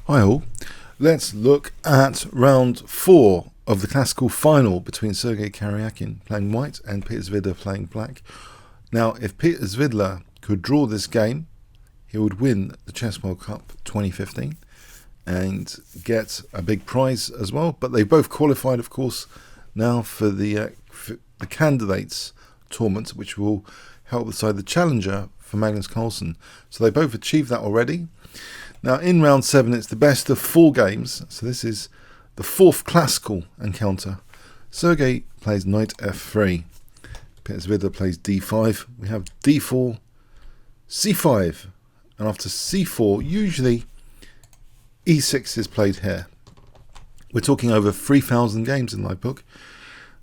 Hi all, let's look at round 4 of the classical final between Sergey Karjakin playing white and Peter Svidler playing black. Now, if Peter Svidler could draw this game, he would win the Chess World Cup 2015 and get a big prize as well. But they both qualified, of course, now for the candidates tournament, which will help decide the challenger for Magnus Carlsen. So they both achieved that already. Now in round 7 it's the best of 4 games, so this is the 4th classical encounter. Sergey plays knight f3, Peter Svidler plays d5, we have d4, c5, and after c4 usually e6 is played here. We're talking over 3,000 games in live book.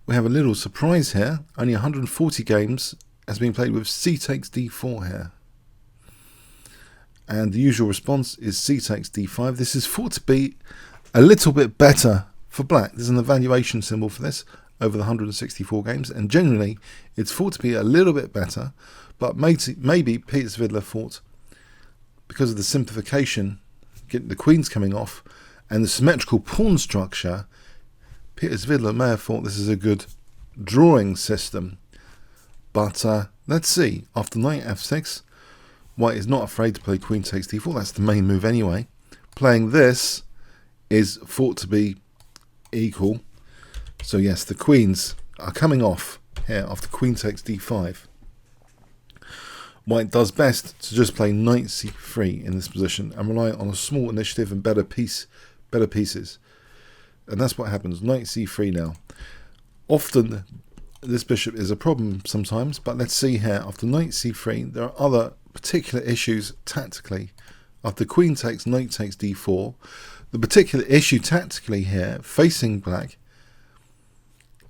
We have a little surprise here, only 140 games has been played with c takes d4 here. And the usual response is c takes d5. This is thought to be a little bit better for black. There's an evaluation symbol for this over the 164 games, and generally it's thought to be a little bit better, but maybe Peter Svidler thought, because of the simplification, getting the queens coming off, and the symmetrical pawn structure, Peter Svidler may have thought this is a good drawing system. But let's see. After knight f6, white is not afraid to play queen takes d4. That's the main move anyway. Playing this is thought to be equal. So yes, the queens are coming off here after queen takes d5. White does best to just play knight c3 in this position and rely on a small initiative and better pieces. And that's what happens. Knight c3 now. Often this bishop is a problem sometimes, but let's see here. After knight c3, there are other particular issues tactically. After queen takes, knight takes d4. The particular issue tactically here, facing black,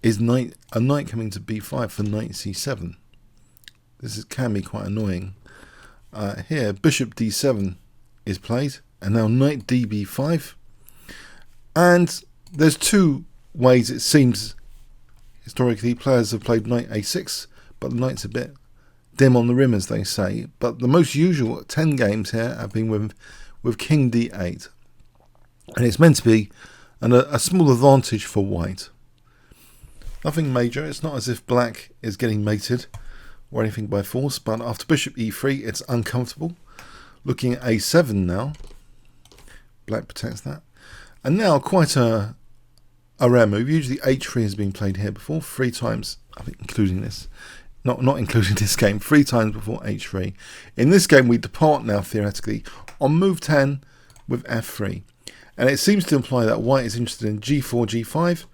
is a knight coming to b5 for knight c7. This can be quite annoying. Here, bishop d7 is played, and now knight db5. And there's two ways it seems historically players have played knight a6, but the knight's a bit dim on the rim, as they say. But the most usual 10 games here have been with king d8, and it's meant to be a small advantage for white. Nothing major. It's not as if black is getting mated or anything by force, but after bishop e3 it's uncomfortable. Looking at a7 now, black protects that, and now quite a rare move. Usually h3 has been played here before 3 times, I think, including this. Not including this game, 3 times before h3. In this game we depart now theoretically on move 10 with f3, and it seems to imply that white is interested in g4, g5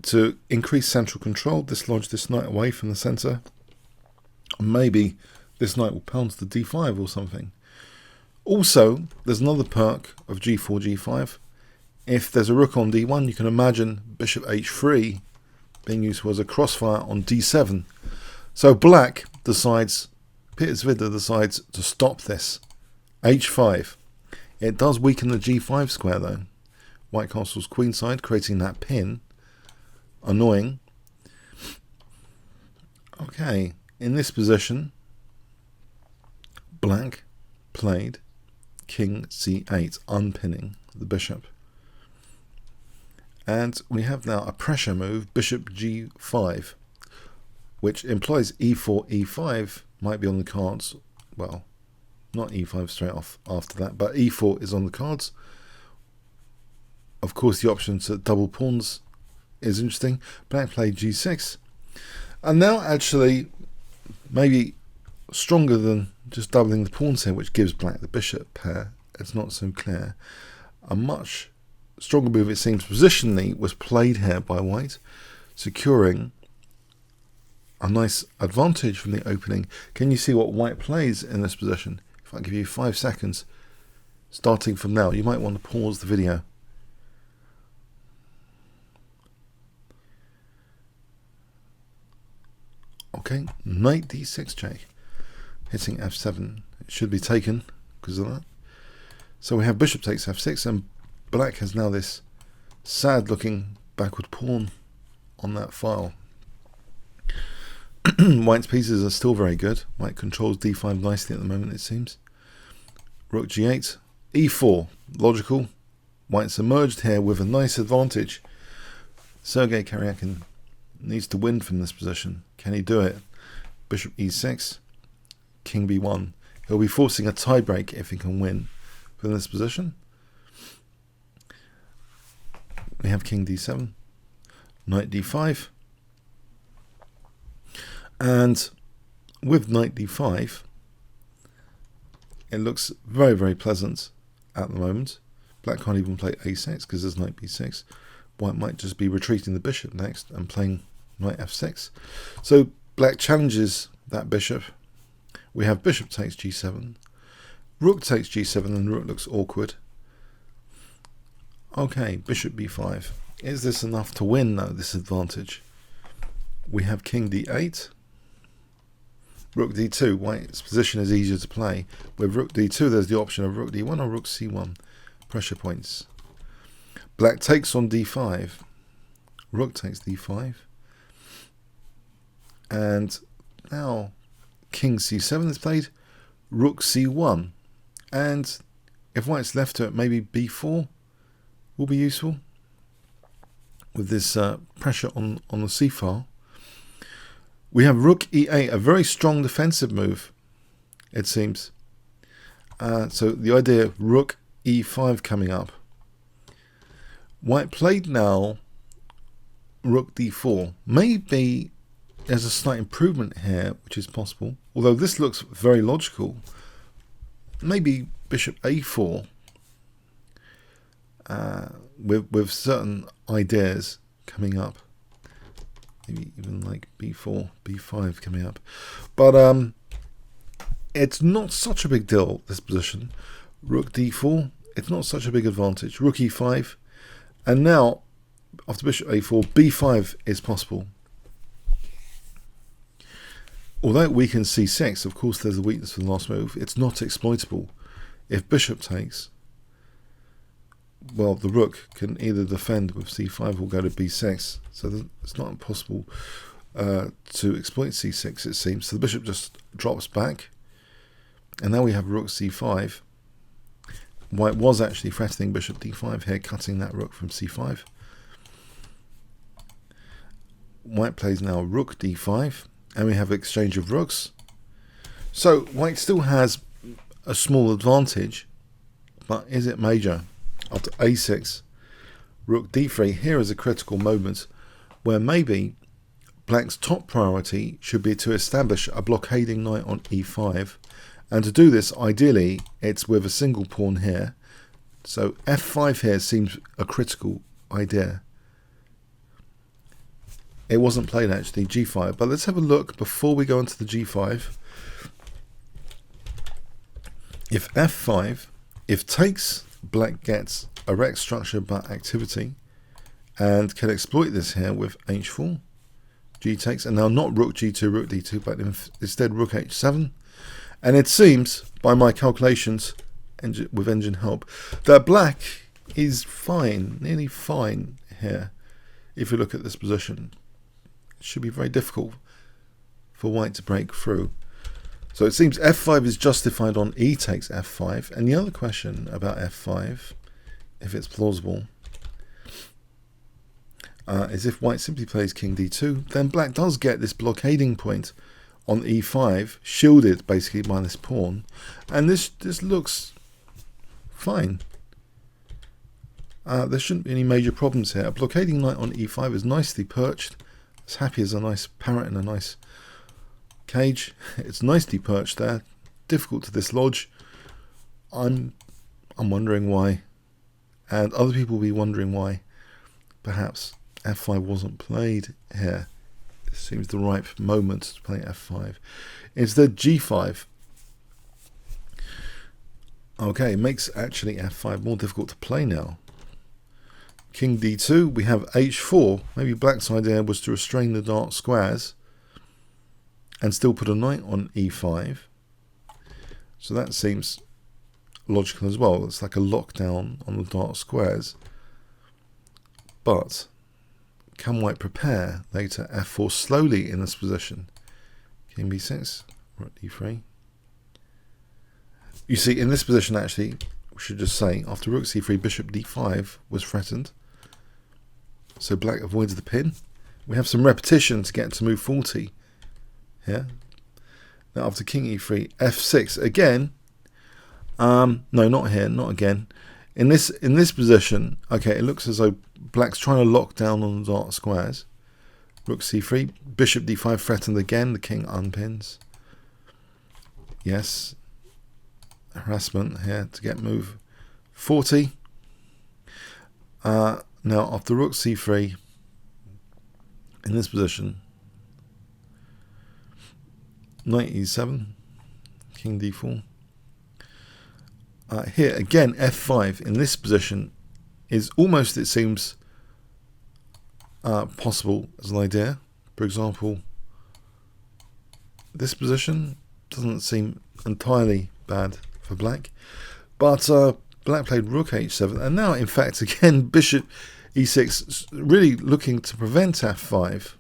to increase central control, dislodge this knight away from the center, and maybe this knight will pounce to d5 or something. Also, there's another perk of g4, g5. If there's a rook on d1, you can imagine bishop h3 being useful as a crossfire on d7. So black decides, Peter Svidler decides to stop this. h5. It does weaken the g5 square though. White castles queenside, creating that pin. Annoying. Okay, in this position, black played king c8, unpinning the bishop. And we have now a pressure move, bishop g5, which implies e4, e5 might be on the cards. Well, not e5 straight off after that, but e4 is on the cards. Of course, the option to double pawns is interesting. Black played g6. And now actually, maybe stronger than just doubling the pawns here, which gives black the bishop pair. It's not so clear. A much stronger move, it seems, positionally was played here by white, securing a nice advantage from the opening. Can you see what white plays in this position? If I give you 5 seconds, starting from now, you might want to pause the video. Okay, knight d6j, hitting f7. It should be taken because of that. So we have bishop takes f6, and black has now this sad looking backward pawn on that file. White's pieces are still very good. White controls d5 nicely at the moment, it seems. Rook g8 e4, logical. White's emerged here with a nice advantage. Sergey Karjakin needs to win from this position. Can he do it? Bishop e6, king b1. He'll be forcing a tiebreak if he can win from this position. We have king d7, knight d5. And with knight d5, it looks very, very pleasant at the moment. Black can't even play a6 because there's knight b6. White might just be retreating the bishop next and playing knight f6. So black challenges that bishop. We have bishop takes g7. Rook takes g7 and rook looks awkward. Okay, bishop b5. Is this enough to win though, this advantage? We have king d8. Rook d2. White's position is easier to play. With rook d2 there's the option of rook d1 or rook c1. Pressure points. Black takes on d5. Rook takes d5. And now king c7 is played. Rook c1. And if white's left to it, maybe b4 will be useful with this pressure on the c-file. We have rook e8, a very strong defensive move, it seems. So the idea of rook e5 coming up. White played now rook d4. Maybe there's a slight improvement here, which is possible. Although this looks very logical. Maybe bishop a4 with certain ideas coming up. Maybe even like b4, b5 coming up. But it's not such a big deal, this position. Rook d4, it's not such a big advantage. Rook e5. And now, after bishop a4, b5 is possible. Although it weakens c6, of course there's a weakness for the last move. It's not exploitable. If bishop takes, well, the rook can either defend with c5 or go to b6. So it's not impossible to exploit c6, it seems. So the bishop just drops back. And now we have rook c5. White was actually threatening bishop d5 here, cutting that rook from c5. White plays now rook d5. And we have exchange of rooks. So white still has a small advantage. But is it major? After a6, rook d3, here is a critical moment where maybe black's top priority should be to establish a blockading knight on e5. And to do this, ideally, it's with a single pawn here. So f5 here seems a critical idea. It wasn't played actually, g5. But let's have a look before we go into the g5. If f5, if takes, black gets a Rex structure but activity and can exploit this here with h4. G takes, and now not rook g2, rook d2, but instead rook h7. And it seems, by my calculations, with engine help, that black is fine, nearly fine here. If you look at this position, it should be very difficult for white to break through. So it seems f5 is justified on e takes f5. And the other question about f5, if it's plausible, is if white simply plays king d2, then black does get this blockading point on e5, shielded basically by this pawn, and this looks fine. There shouldn't be any major problems here. A blockading knight on e5 is nicely perched, as happy as a nice parrot in a nice cage. It's nicely perched there, difficult to dislodge. I'm wondering why, and other people will be wondering why. Perhaps f5 wasn't played here. Seems the ripe moment to play f5. Instead, g5. Okay, makes actually f5 more difficult to play now. King d2, we have h4. Maybe black's idea was to restrain the dark squares and still put a knight on e5. So that seems logical as well. It's like a lockdown on the dark squares. But can white prepare later f4 slowly in this position? King b6, rook d3. You see, in this position actually, we should just say, after rook c3, bishop d5 was threatened. So black avoids the pin. We have some repetition to get to move 40 here. Now after king e3, f6 again. No, not here, not again. In this position, okay, it looks as though black's trying to lock down on the dark squares. Rook c3, bishop d5 threatened again, the king unpins. Yes. Harassment here to get move 40. Now after rook c3, in this position, knight e7, king d4. Here again, f5 in this position is almost, it seems, possible as an idea. For example, this position doesn't seem entirely bad for black, but black played rook h7, and now in fact again bishop e6, really looking to prevent f5.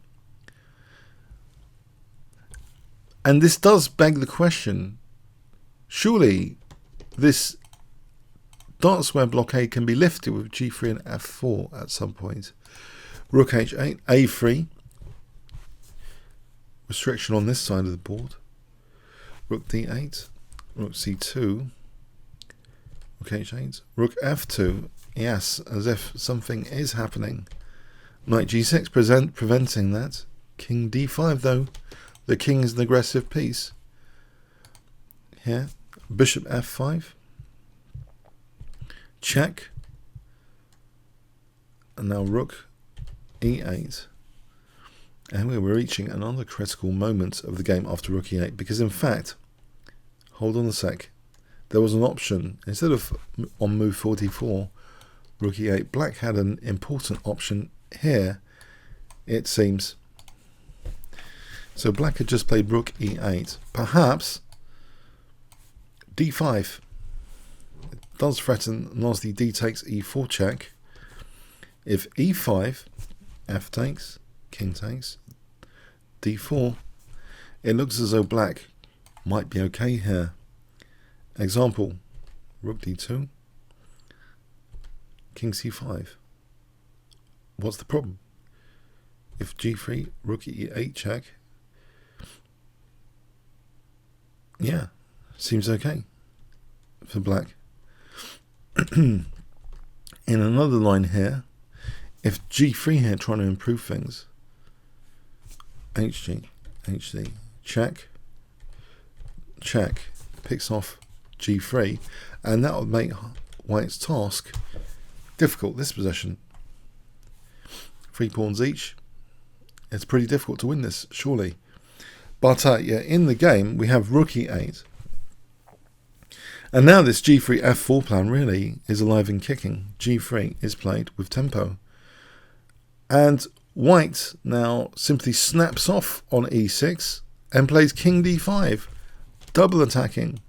And this does beg the question, surely this dark square blockade can be lifted with g3 and f4 at some point. Rook h8, a3, restriction on this side of the board. Rook d8, rook c2, rook h8, rook f2. Yes, as if something is happening. Knight g6 preventing that. King d5 though. The king is an aggressive piece. Here, bishop f5. Check. And now rook e8. And we're reaching another critical moment of the game after rook e8, because in fact, hold on a sec, there was an option, instead of on move 44, rook e8, black had an important option here, it seems. So black had just played rook e8. Perhaps d5. It does threaten nasty d takes e4 check. If e5, f takes, king takes, d4, it looks as though black might be okay here. Example, rook d2, king c5. What's the problem? If g3, rook e8 check, yeah, seems okay for black. In another line here, if g3 here trying to improve things, hg, check, check, picks off g3, and that would make white's task difficult. This position, 3 pawns each, it's pretty difficult to win this, surely. But yeah, in the game we have rook e8, and now this g3 f4 plan really is alive and kicking. g3 is played with tempo, and white now simply snaps off on e6 and plays king d5, double attacking.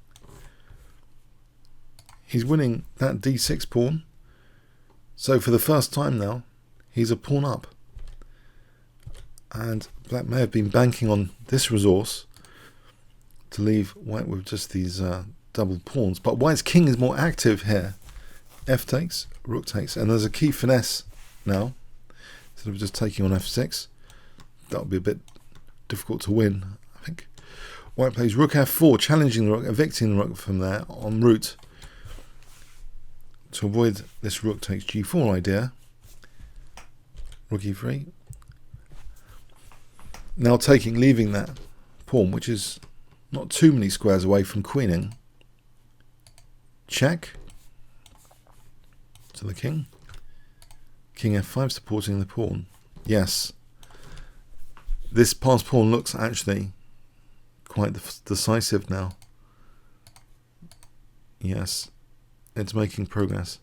He's winning that d6 pawn, so for the first time now he's a pawn up. And black may have been banking on this resource to leave white with just these double pawns, but white's king is more active here. F takes, rook takes, and there's a key finesse now. Instead of just taking on f6, that would be a bit difficult to win, I think. White plays rook f4, challenging the rook, evicting the rook from there en route to avoid this rook takes g4 idea. Rook e3. Now leaving that pawn, which is not too many squares away from queening. Check to the king. King f5 supporting the pawn. Yes, this passed pawn looks actually quite decisive now. Yes, it's making progress.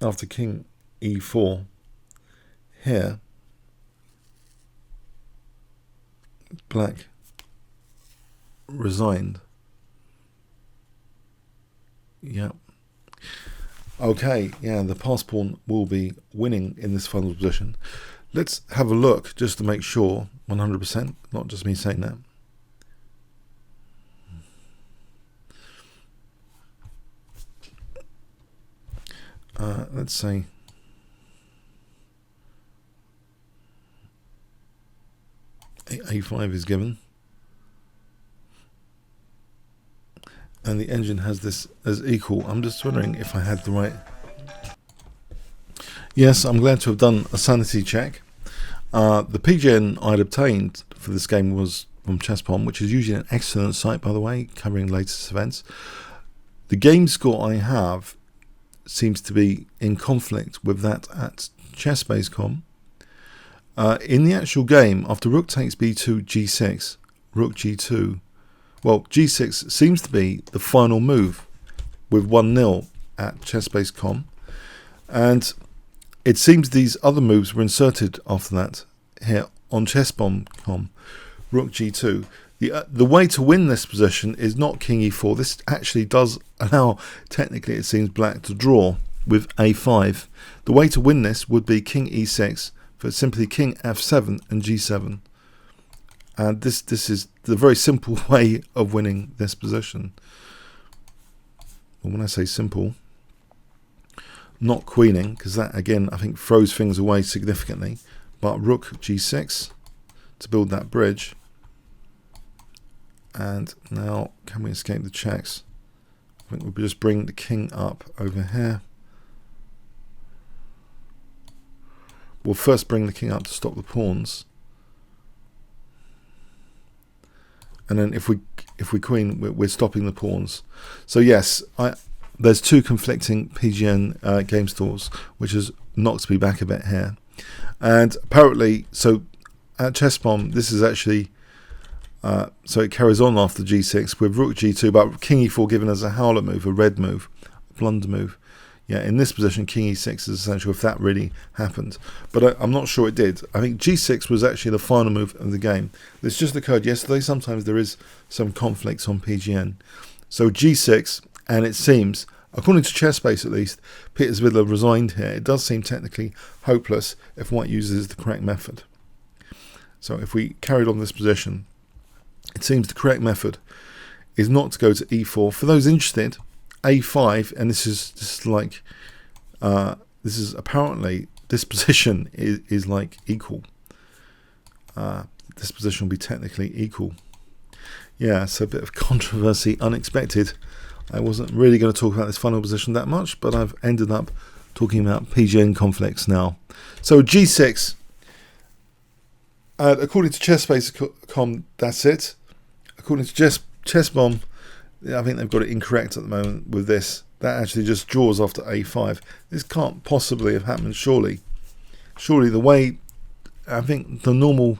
After king e4, here black resigned. Yeah. Okay, yeah, the pass pawn will be winning in this final position. Let's have a look just to make sure, 100%, not just me saying that. let's say A5 is given, and the engine has this as equal. I'm just wondering if I had the right. Yes, I'm glad to have done a sanity check. The PGN I'd obtained for this game was from Chess.com, which is usually an excellent site, by the way, covering latest events. The game score I have seems to be in conflict with that at chessbase.com. In the actual game, after rook takes b2, g6, rook g2, well, g6 seems to be the final move with 1-0 at chessbase.com, and it seems these other moves were inserted after that here on chess.com. Rook g2. The way to win this position is not king e4. This actually does allow, technically it seems, black to draw with a5. The way to win this would be king e6 for simply king f7 and g7. And this is the very simple way of winning this position. Well, when I say simple, not queening, because that again I think throws things away significantly, but rook g6 to build that bridge. And now, can we escape the checks? I think we'll just bring the king up over here. We'll first bring the king up to stop the pawns, and then if we queen, we're stopping the pawns. So yes, there's two conflicting PGN game stores, which has knocked me back a bit here. And apparently, so at chess.com, this is actually. So it carries on after g6 with rook g2, but king e4 given as a howler move, a red move, a blunder move. Yeah, in this position, king e6 is essential if that really happened. But I'm not sure it did. I think g6 was actually the final move of the game. This just occurred yesterday. Sometimes there is some conflicts on PGN. So g6, and it seems, according to ChessBase at least, Peter Svidler resigned here. It does seem technically hopeless if white uses the correct method. So if we carried on this position, it seems the correct method is not to go to e4. For those interested, a5, and this is like this is apparently this position is like equal. This position will be technically equal. Yeah, so a bit of controversy, unexpected. I wasn't really going to talk about this final position that much, but I've ended up talking about PGN conflicts now. So g6. According to chessbase.com, that's it. According to chess.bomb, I think they've got it incorrect at the moment with this. That actually just draws after a5. This can't possibly have happened, surely. Surely the way, I think the normal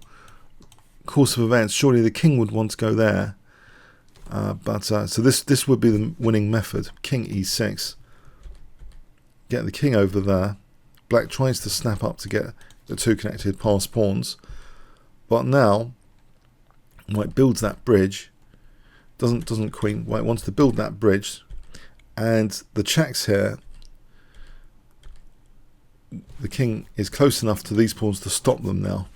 course of events, surely the king would want to go there. So this would be the winning method. King e6. Get the king over there. Black tries to snap up to get the two connected past pawns. But now, white builds that bridge. Doesn't queen. White wants to build that bridge, and the checks here. The king is close enough to these pawns to stop them now.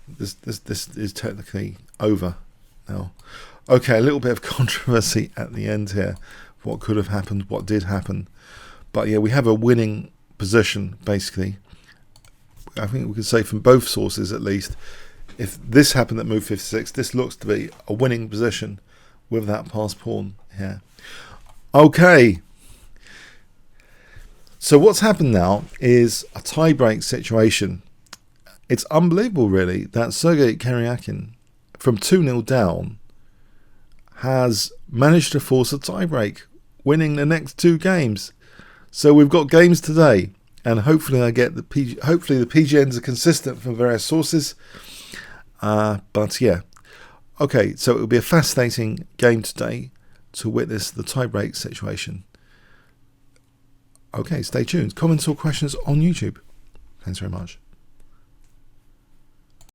This is technically over now. Okay, a little bit of controversy at the end here. What could have happened? What did happen? But yeah, we have a winning position basically. I think we could say from both sources at least. If this happened at move 56, this looks to be a winning position with that passed pawn here. Okay. So what's happened now is a tie-break situation. It's unbelievable, really, that Sergey Karjakin, from 2-0 down, has managed to force a tie-break, winning the next two games. So we've got games today, and hopefully hopefully the PGNs are consistent from various sources. But yeah, okay, so it will be a fascinating game today to witness the tie-break situation. Okay, stay tuned. Comments or questions on YouTube. Thanks very much.